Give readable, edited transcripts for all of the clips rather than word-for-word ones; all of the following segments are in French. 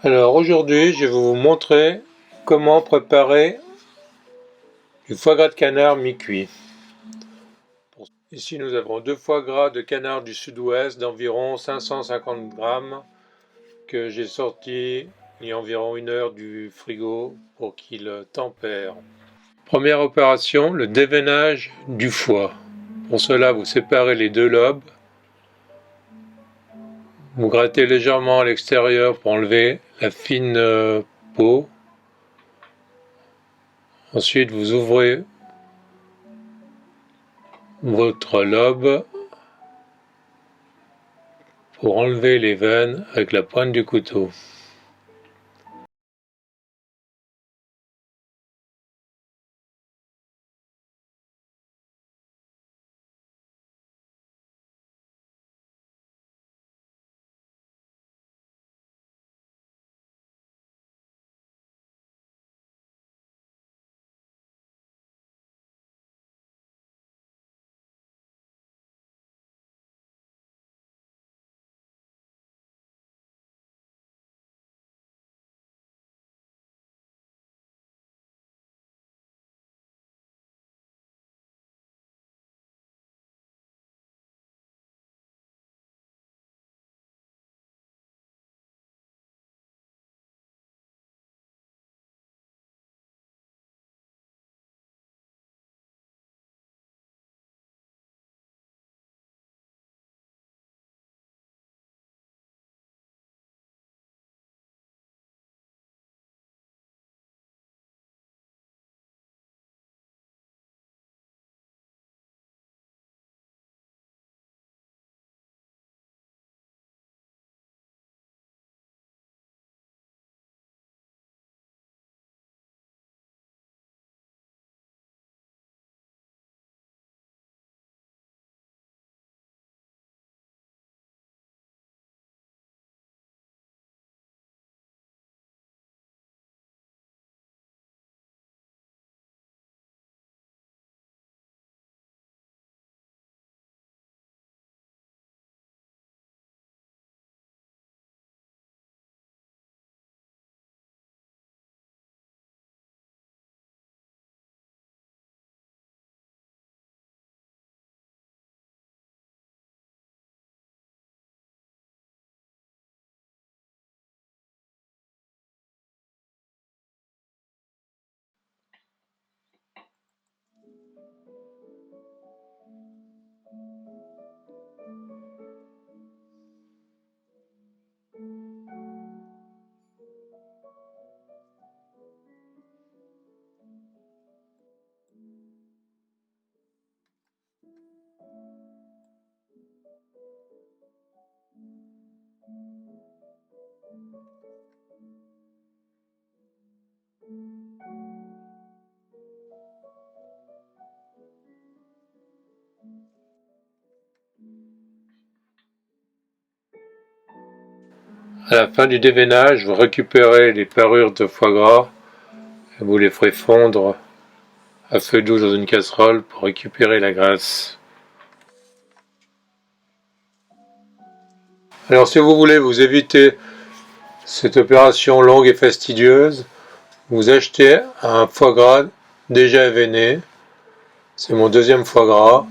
Alors aujourd'hui, je vais vous montrer comment préparer du foie gras de canard mi-cuit. Ici, nous avons 2 foie gras de canard du sud-ouest d'environ 550 grammes que j'ai sortis il y a environ 1 heure du frigo pour qu'il tempère. Première opération, le déveinage du foie. Pour cela, vous séparez les 2 lobes. Vous grattez légèrement à l'extérieur pour enlever la fine peau. Ensuite, vous ouvrez votre lobe pour enlever les veines avec la pointe du couteau. À la fin du déveinage, vous récupérez les parures de foie gras et vous les ferez fondre à feu doux dans une casserole pour récupérer la graisse. Alors si vous voulez vous éviter cette opération longue et fastidieuse, vous achetez un foie gras déjà éveiné. C'est mon 2e foie gras.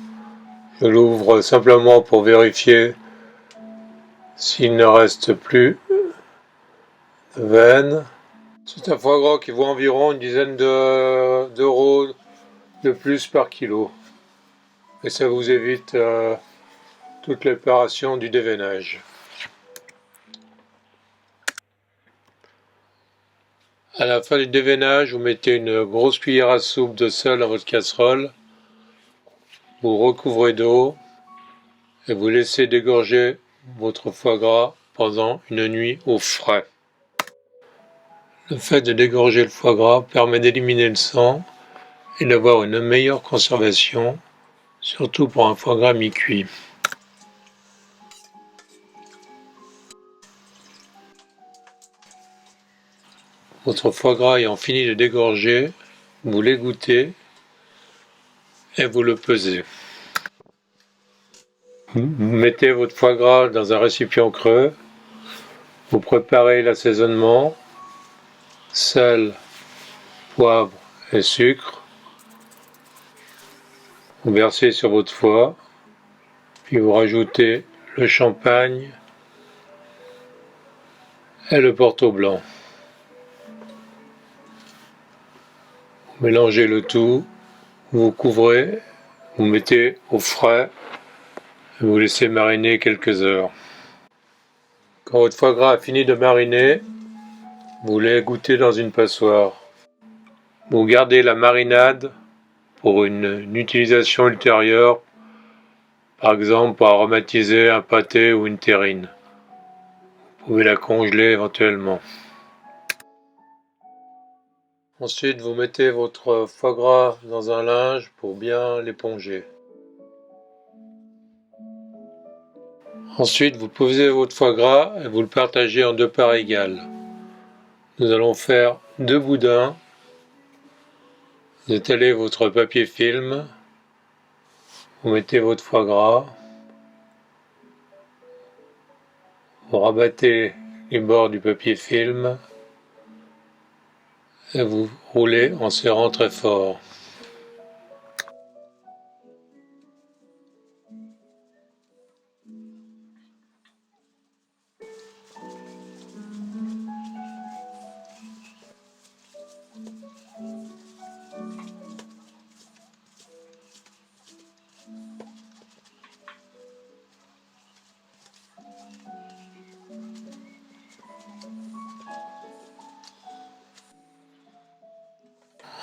Je l'ouvre simplement pour vérifier s'il ne reste plus de veines. C'est un foie gras qui vaut environ une dizaine d'euros de plus par kilo. Et ça vous évite toute l'opération du déveinage. À la fin du déveinage, vous mettez une grosse cuillère à soupe de sel dans votre casserole. Vous recouvrez d'eau et vous laissez dégorger votre foie gras pendant une nuit au frais. Le fait de dégorger le foie gras permet d'éliminer le sang et d'avoir une meilleure conservation, surtout pour un foie gras mi-cuit. Votre foie gras ayant fini de dégorger, vous l'égouttez et vous le pesez. Vous mettez votre foie gras dans un récipient creux, Vous préparez l'assaisonnement, sel, poivre et sucre. Vous versez sur votre foie, puis vous rajoutez le champagne et le porto blanc. Vous mélangez le tout, vous couvrez, vous mettez au frais et vous laissez mariner quelques heures. Quand votre foie gras a fini de mariner, vous l'égouttez dans une passoire. Vous gardez la marinade pour une utilisation ultérieure, par exemple pour aromatiser un pâté ou une terrine. Vous pouvez la congeler éventuellement. Ensuite, vous mettez votre foie gras dans un linge pour bien l'éponger. Ensuite, vous posez votre foie gras et vous le partagez en 2 parts égales. Nous allons faire 2 boudins. Vous étalez votre papier film. Vous mettez votre foie gras. Vous rabattez les bords du papier film et vous roulez en serrant très fort.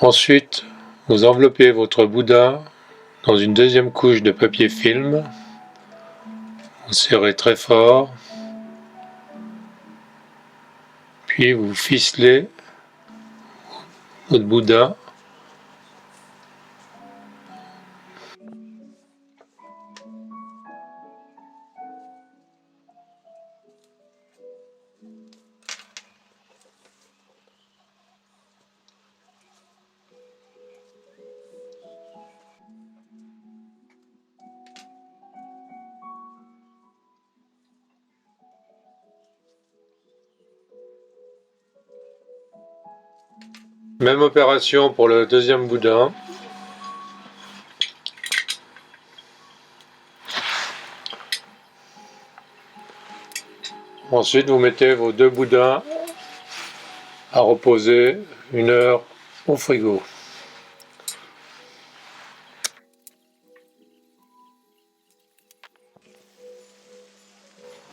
Ensuite, vous enveloppez votre boudin dans une deuxième couche de papier film. Vous serrez très fort. Puis vous ficelez votre boudin. Même opération pour le deuxième boudin. Ensuite, vous mettez vos 2 boudins à reposer 1 heure au frigo.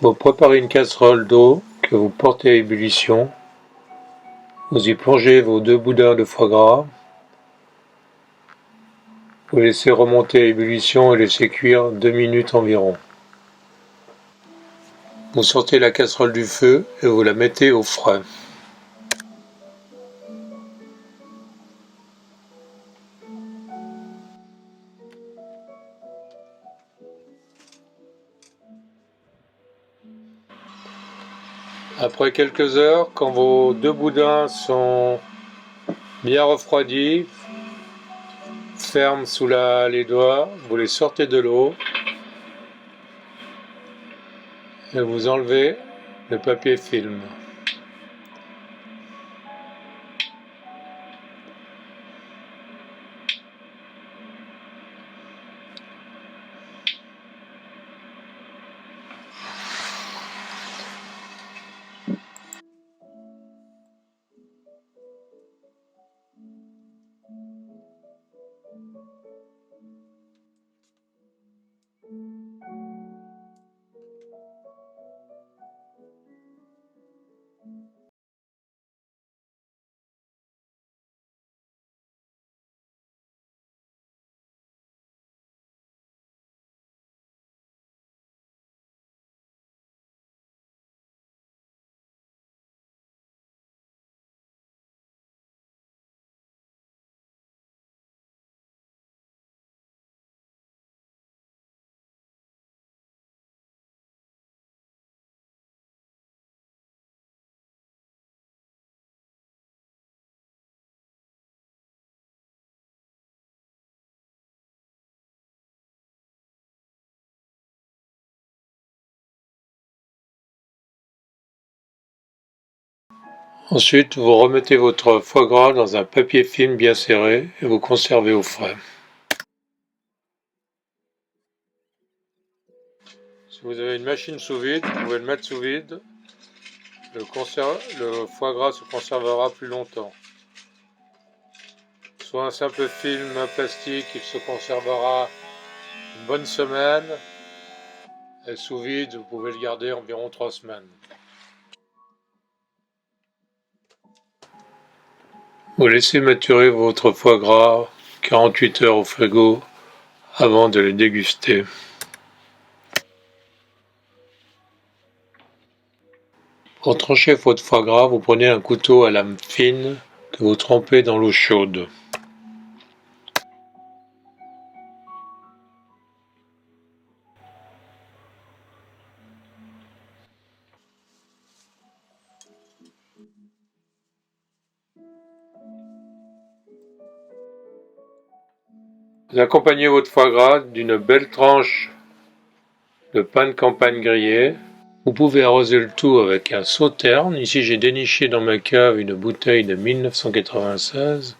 Vous préparez une casserole d'eau que vous portez à ébullition. Vous y plongez vos 2 boudins de foie gras. Vous laissez remonter à ébullition et laissez cuire 2 minutes environ. Vous sortez la casserole du feu et vous la mettez au frais. Après quelques heures, quand vos 2 boudins sont bien refroidis, fermes sous les doigts, vous les sortez de l'eau et vous enlevez le papier film. Ensuite, vous remettez votre foie gras dans un papier film bien serré et vous conservez au frais. Si vous avez une machine sous vide, vous pouvez le mettre sous vide. Le foie gras se conservera plus longtemps. Soit un simple film plastique, il se conservera une bonne semaine. Et sous vide, vous pouvez le garder environ 3 semaines. Vous laissez maturer votre foie gras 48 heures au frigo avant de le déguster. Pour trancher votre foie gras, vous prenez un couteau à lame fine que vous trempez dans l'eau chaude. Vous accompagnez votre foie gras d'une belle tranche de pain de campagne grillé. Vous pouvez arroser le tout avec un sauterne. Ici, j'ai déniché dans ma cave une bouteille de 1996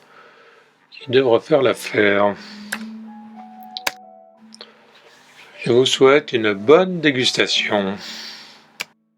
qui devrait faire l'affaire. Je vous souhaite une bonne dégustation.